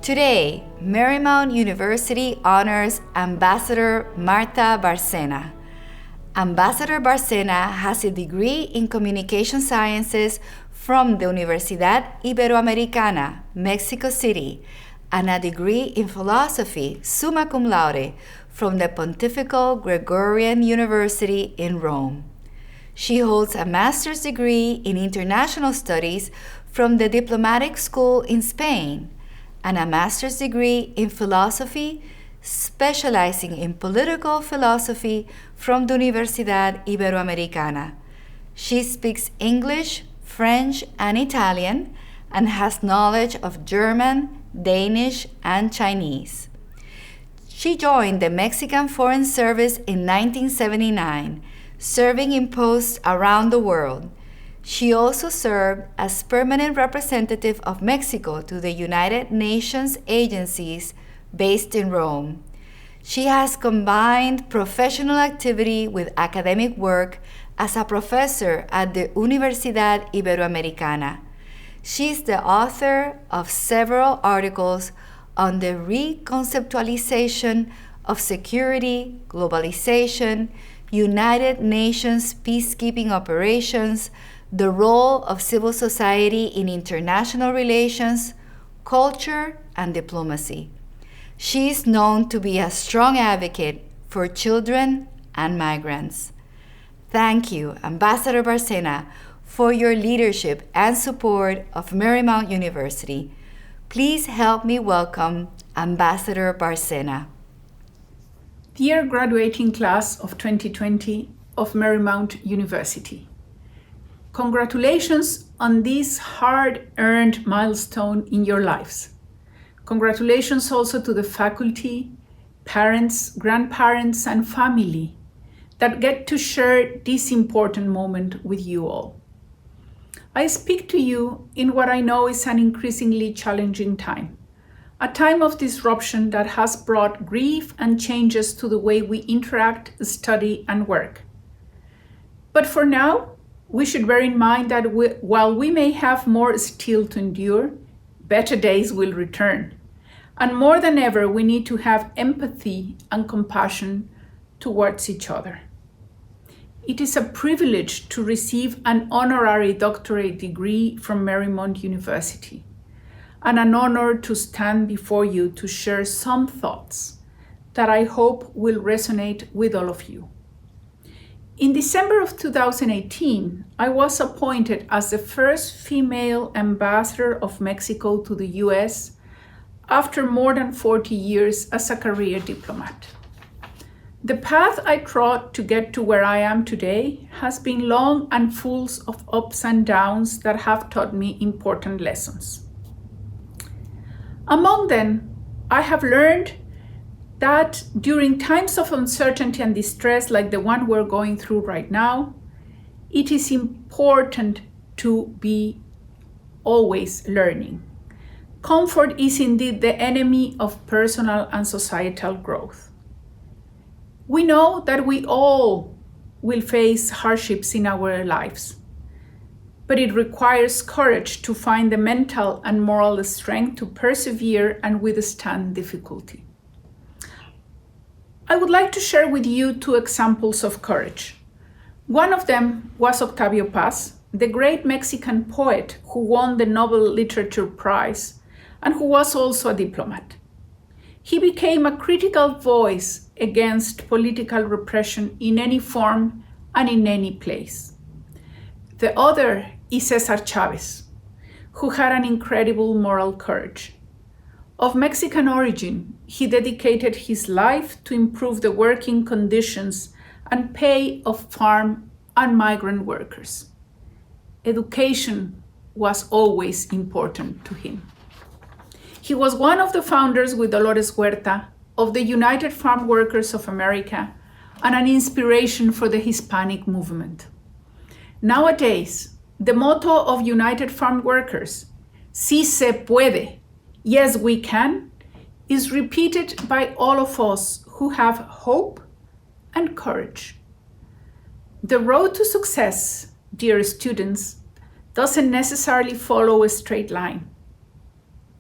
Today, Marymount University honors Ambassador Marta Bárcena. Ambassador Bárcena has a degree in Communication Sciences from the Universidad Iberoamericana, Mexico City, and a degree in Philosophy, summa cum laude, from the Pontifical Gregorian University in Rome. She holds a master's degree in International Studies from the Diplomatic School in Spain, and a master's degree in philosophy, specializing in political philosophy from the Universidad Iberoamericana. She speaks English, French, and Italian, and has knowledge of German, Danish, and Chinese. She joined the Mexican Foreign Service in 1979, serving in posts around the world. She also served as permanent representative of Mexico to the United Nations agencies based in Rome. She has combined professional activity with academic work as a professor at the Universidad Iberoamericana. She is the author of several articles on the reconceptualization of security, globalization, United Nations peacekeeping operations, the role of civil society in international relations, culture, and diplomacy. She is known to be a strong advocate for children and migrants. Thank you, Ambassador Bárcena, for your leadership and support of Marymount University. Please help me welcome Ambassador Bárcena. Dear graduating class of 2020 of Marymount University, congratulations on this hard-earned milestone in your lives. Congratulations also to the faculty, parents, grandparents, and family that get to share this important moment with you all. I speak to you in what I know is an increasingly challenging time, a time of disruption that has brought grief and changes to the way we interact, study, and work. But for now, we should bear in mind that while we may have more still to endure, better days will return. And more than ever, we need to have empathy and compassion towards each other. It is a privilege to receive an honorary doctorate degree from Marymount University, and an honor to stand before you to share some thoughts that I hope will resonate with all of you. In December of 2018, I was appointed as the first female ambassador of Mexico to the US after more than 40 years as a career diplomat. The path I trod to get to where I am today has been long and full of ups and downs that have taught me important lessons. Among them, I have learned that during times of uncertainty and distress like the one we're going through right now, it is important to be always learning. Comfort is indeed the enemy of personal and societal growth. We know that we all will face hardships in our lives, but it requires courage to find the mental and moral strength to persevere and withstand difficulty. I would like to share with you two examples of courage. One of them was Octavio Paz, the great Mexican poet who won the Nobel Literature Prize and who was also a diplomat. He became a critical voice against political repression in any form and in any place. The other is Cesar Chavez, who had an incredible moral courage. Of Mexican origin, he dedicated his life to improve the working conditions and pay of farm and migrant workers. Education was always important to him. He was one of the founders with Dolores Huerta of the United Farm Workers of America and an inspiration for the Hispanic movement. Nowadays, the motto of United Farm Workers, "Si se puede," yes we can, is repeated by all of us who have hope and courage. The road to success, dear students, doesn't necessarily follow a straight line.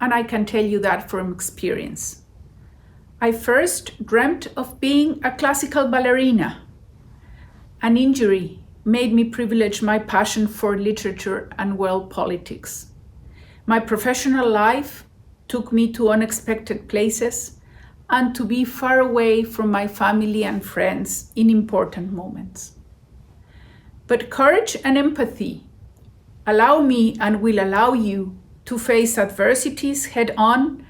and I can tell you that from experience. I first dreamt of being a classical ballerina. An injury made me privilege my passion for literature and world politics. My professional life took me to unexpected places and to be far away from my family and friends in important moments. But courage and empathy allow me and will allow you to face adversities head on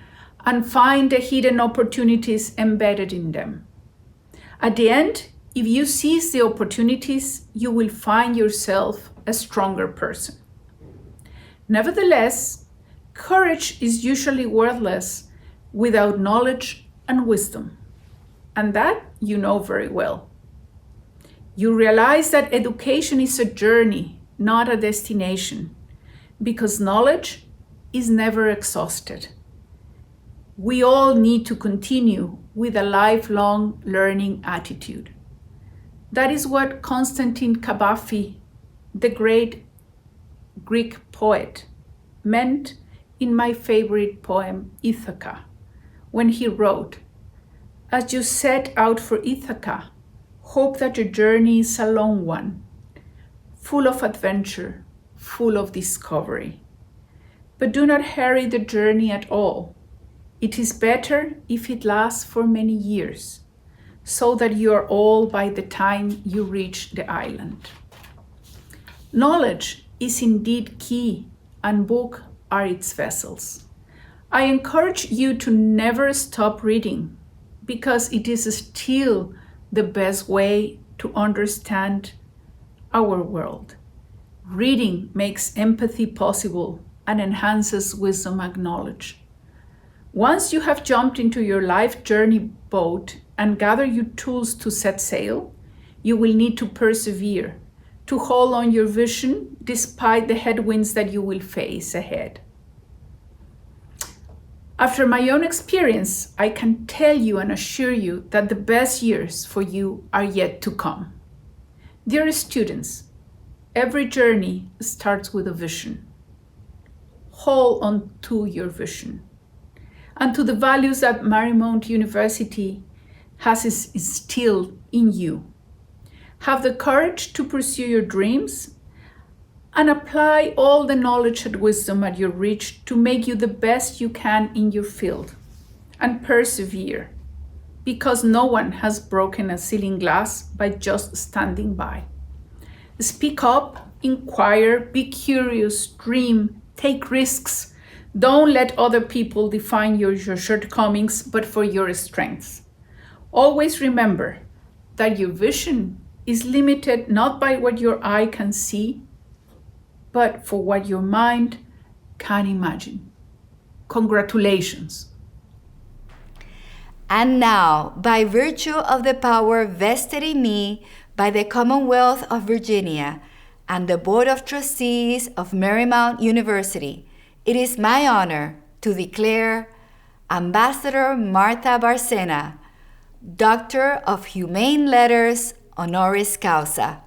and find the hidden opportunities embedded in them. At the end, if you seize the opportunities, you will find yourself a stronger person. Nevertheless, courage is usually worthless without knowledge and wisdom, and that you know very well. You realize that education is a journey, not a destination, because knowledge is never exhausted. We all need to continue with a lifelong learning attitude. That is what Constantine Cavafy, the great Greek poet, meant in my favorite poem, Ithaca, when he wrote, "As you set out for Ithaca, hope that your journey is a long one, full of adventure, full of discovery. But do not hurry the journey at all. It is better if it lasts for many years, so that you are old by the time you reach the island." Knowledge is indeed key, and books are its vessels. I encourage you to never stop reading, because it is still the best way to understand our world. Reading makes empathy possible and enhances wisdom and knowledge. Once you have jumped into your life journey boat and gathered your tools to set sail, you will need to persevere, to hold on your vision despite the headwinds that you will face ahead. After my own experience, I can tell you and assure you that the best years for you are yet to come. Dear students, every journey starts with a vision. Hold on to your vision and to the values that Marymount University has instilled in you. Have the courage to pursue your dreams and apply all the knowledge and wisdom at your reach to make you the best you can in your field. And persevere, because no one has broken a ceiling glass by just standing by. Speak up, inquire, be curious, dream, take risks. Don't let other people define your shortcomings, but for your strengths. Always remember that your vision is limited not by what your eye can see, but for what your mind can imagine. Congratulations. And now, by virtue of the power vested in me by the Commonwealth of Virginia and the Board of Trustees of Marymount University, it is my honor to declare Ambassador Marta Bárcena, Doctor of Humane Letters honoris causa.